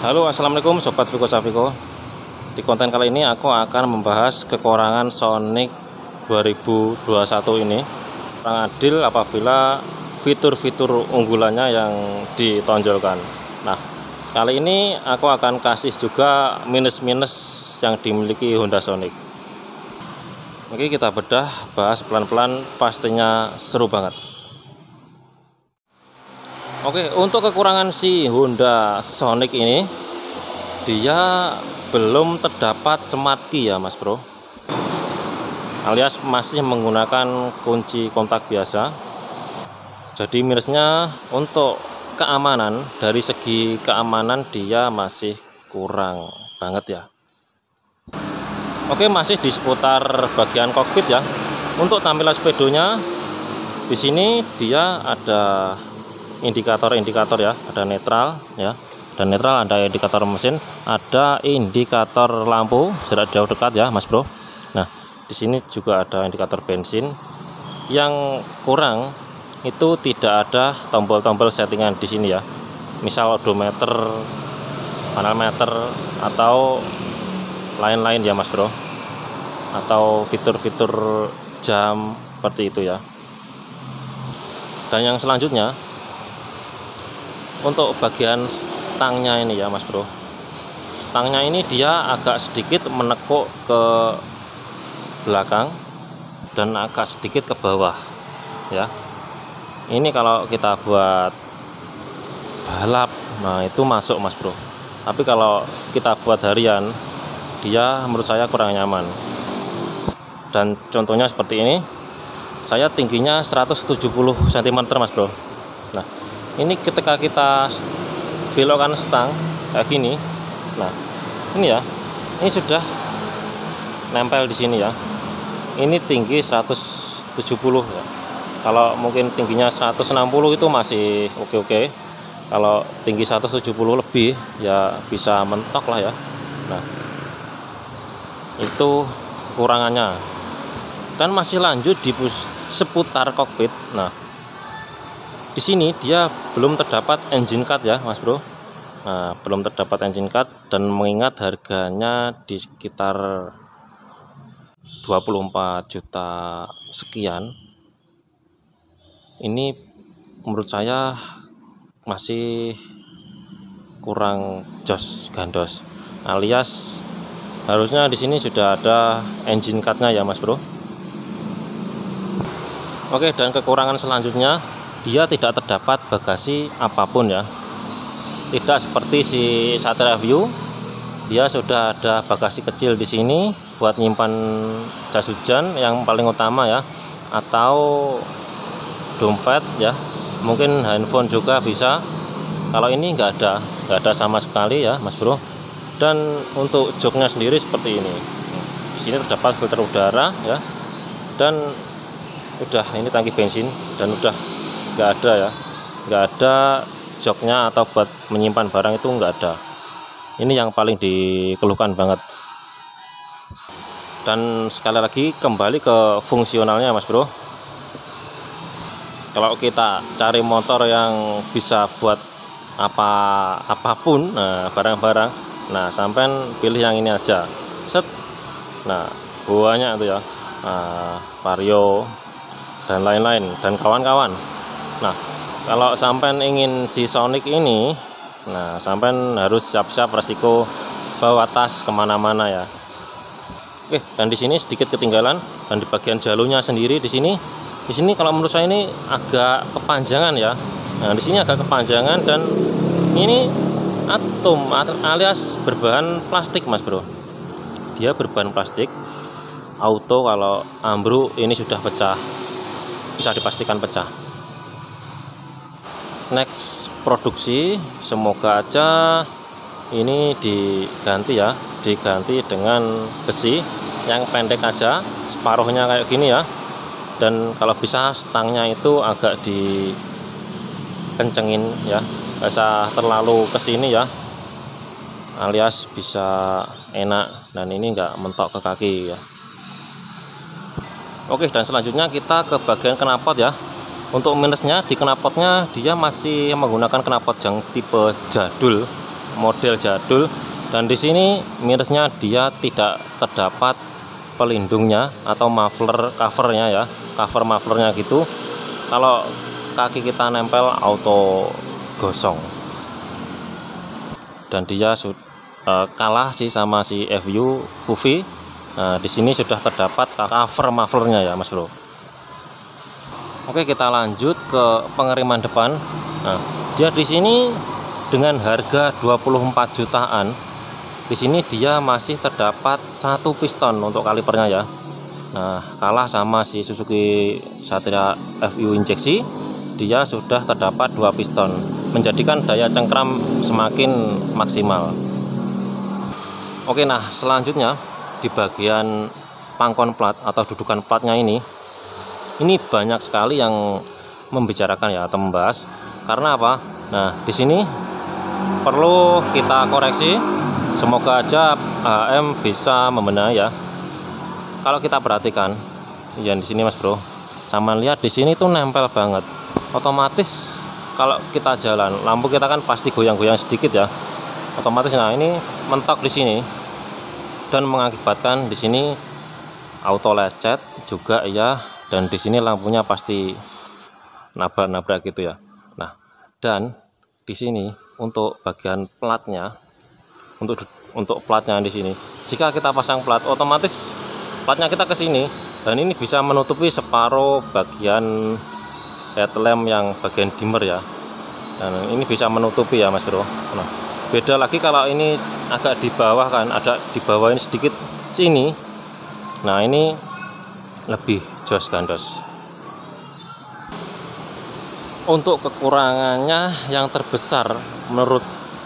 Halo, assalamualaikum sobat Viko Saviko. Di konten kali ini aku akan membahas kekurangan Sonic 2021 ini. Kurang adil apabila fitur-fitur unggulannya yang ditonjolkan. Nah, kali ini aku akan kasih juga minus-minus yang dimiliki Honda Sonic. Oke, kita bedah, bahas pelan-pelan, pastinya seru banget. Oke, untuk kekurangan si Honda Sonic ini, dia belum terdapat smart key ya Mas Bro, alias masih menggunakan kunci kontak biasa. Jadi minusnya untuk keamanan, dari segi keamanan dia masih kurang banget ya. Oke, masih di seputar bagian kokpit ya. Untuk tampilan speedonya, di sini dia ada indikator-indikator ya, ada netral ya, dan netral, ada indikator mesin, ada indikator lampu jarak jauh dekat ya Mas Bro. Nah, di sini juga ada indikator bensin. Yang kurang itu tidak ada tombol-tombol settingan di sini ya, misal odometer, manometer, atau lain-lain ya Mas Bro, atau fitur-fitur jam seperti itu ya. Dan yang selanjutnya, untuk bagian stangnya ini ya Mas Bro, stangnya ini dia agak sedikit menekuk ke belakang dan agak sedikit ke bawah ya. Ini kalau kita buat balap, nah itu masuk Mas Bro, tapi kalau kita buat harian, dia menurut saya kurang nyaman. Dan contohnya seperti ini, saya tingginya 170 cm Mas Bro. Nah, ini ketika kita belokkan stang kayak gini, nah ini ya, ini sudah nempel di sini ya. Ini tinggi 170 ya. Kalau mungkin tingginya 160 itu masih oke-oke. Kalau tinggi 170 lebih ya bisa mentok lah ya. Nah, itu kurangannya. Dan masih lanjut di seputar kokpit. Nah, di sini dia belum terdapat engine cut ya Mas Bro. Nah, belum terdapat engine cut, dan mengingat harganya di sekitar 24 juta sekian, ini menurut saya masih kurang jos gandos, alias harusnya di sini sudah ada engine cut-nya ya Mas Bro. Oke, dan kekurangan selanjutnya, dia tidak terdapat bagasi apapun ya. Tidak seperti si Satria View, dia sudah ada bagasi kecil di sini buat nyimpan jas hujan yang paling utama ya, atau dompet ya, mungkin handphone juga bisa. Kalau ini nggak ada sama sekali ya Mas Bro. Dan untuk joknya sendiri seperti ini. Di sini terdapat filter udara ya, dan udah ini tangki bensin, dan udah nggak ada ya, nggak ada joknya atau buat menyimpan barang, itu nggak ada. Ini yang paling dikeluhkan banget. Dan sekali lagi kembali ke fungsionalnya Mas Bro, kalau kita cari motor yang bisa buat apapun, nah barang-barang, nah sampean pilih yang ini aja, set. Nah, banyak itu ya, Vario dan lain-lain dan kawan-kawan. Nah, kalau sampean ingin si Sonic ini, nah sampean harus siap-siap resiko bawa tas kemana-mana ya. Oke, dan di sini sedikit ketinggalan, dan di bagian jalurnya sendiri di sini kalau menurut saya ini agak kepanjangan ya. Nah, di sini agak kepanjangan, dan ini atom alias berbahan plastik Mas Bro. Dia berbahan plastik, auto kalau ambruk ini sudah pecah, bisa dipastikan pecah. Next produksi, semoga aja ini diganti ya, diganti dengan besi yang pendek aja, separuhnya kayak gini ya. Dan kalau bisa stangnya itu agak dikencengin ya, nggak usah terlalu kesini ya, alias bisa enak, dan ini nggak mentok ke kaki ya. Oke, dan selanjutnya kita ke bagian knalpot ya. Untuk minusnya, di knalpotnya dia masih menggunakan knalpot yang tipe jadul model jadul, dan di sini minusnya dia tidak terdapat pelindungnya atau muffler covernya ya, cover mufflernya gitu. Kalau kaki kita nempel auto gosong, dan dia kalah sih sama si FU Huvi. Nah, di sini sudah terdapat cover mufflernya ya Mas Bro. Oke, kita lanjut ke pengiriman depan. Nah, dia di sini dengan harga 24 jutaan. Di sini dia masih terdapat satu piston untuk kalipernya ya. Nah, kalah sama si Suzuki Satria FU injeksi, dia sudah terdapat 2 piston, menjadikan daya cengkram semakin maksimal. Oke, nah selanjutnya di bagian pangkon plat atau dudukan platnya ini banyak sekali yang membicarakan ya atau membahas. Karena apa? Nah, di sini perlu kita koreksi. Semoga aja HM bisa membenahi ya. Kalau kita perhatikan, ya di sini Mas Bro, sama lihat di sini tuh nempel banget. Otomatis kalau kita jalan, lampu kita kan pasti goyang-goyang sedikit ya. Otomatis, nah ini mentok di sini dan mengakibatkan di sini auto lecet juga ya. Dan di sini lampunya pasti nabrak-nabrak gitu ya. Nah, dan di sini untuk bagian platnya, untuk platnya di sini, jika kita pasang plat, otomatis platnya kita ke sini, dan ini bisa menutupi separuh bagian headlamp yang bagian dimmer ya. Dan ini bisa menutupi ya Mas Bro. Nah, beda lagi kalau ini agak di bawah kan, ada di bawah ini sedikit sini. Nah, ini lebih jos gandos. Untuk kekurangannya yang terbesar menurut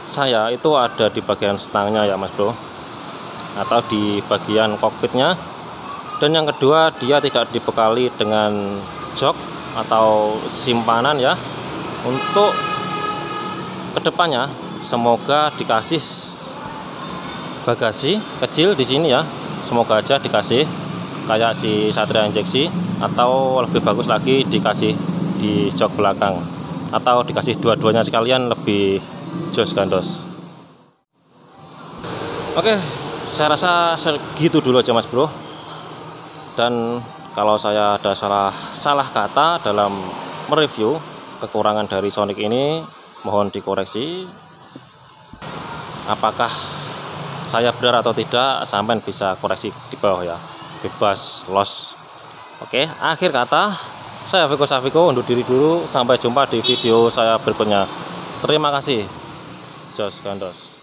saya itu ada di bagian stangnya ya Mas Bro, atau di bagian kokpitnya. Dan yang kedua, dia tidak dibekali dengan jok atau simpanan ya. Untuk kedepannya semoga dikasih bagasi kecil di sini ya, semoga aja dikasih kayak si Satria injeksi, atau lebih bagus lagi dikasih di jok belakang, atau dikasih dua-duanya sekalian, lebih jos gandos. Oke, saya rasa segitu dulu aja Mas Bro. Dan kalau saya ada salah kata dalam mereview kekurangan dari Sonic ini, mohon dikoreksi. Apakah saya benar atau tidak, sampai bisa koreksi di bawah ya, bebas los. Oke, akhir kata saya Viko Safiko undur diri dulu. Sampai jumpa di video saya berikutnya. Terima kasih. Jos gandos.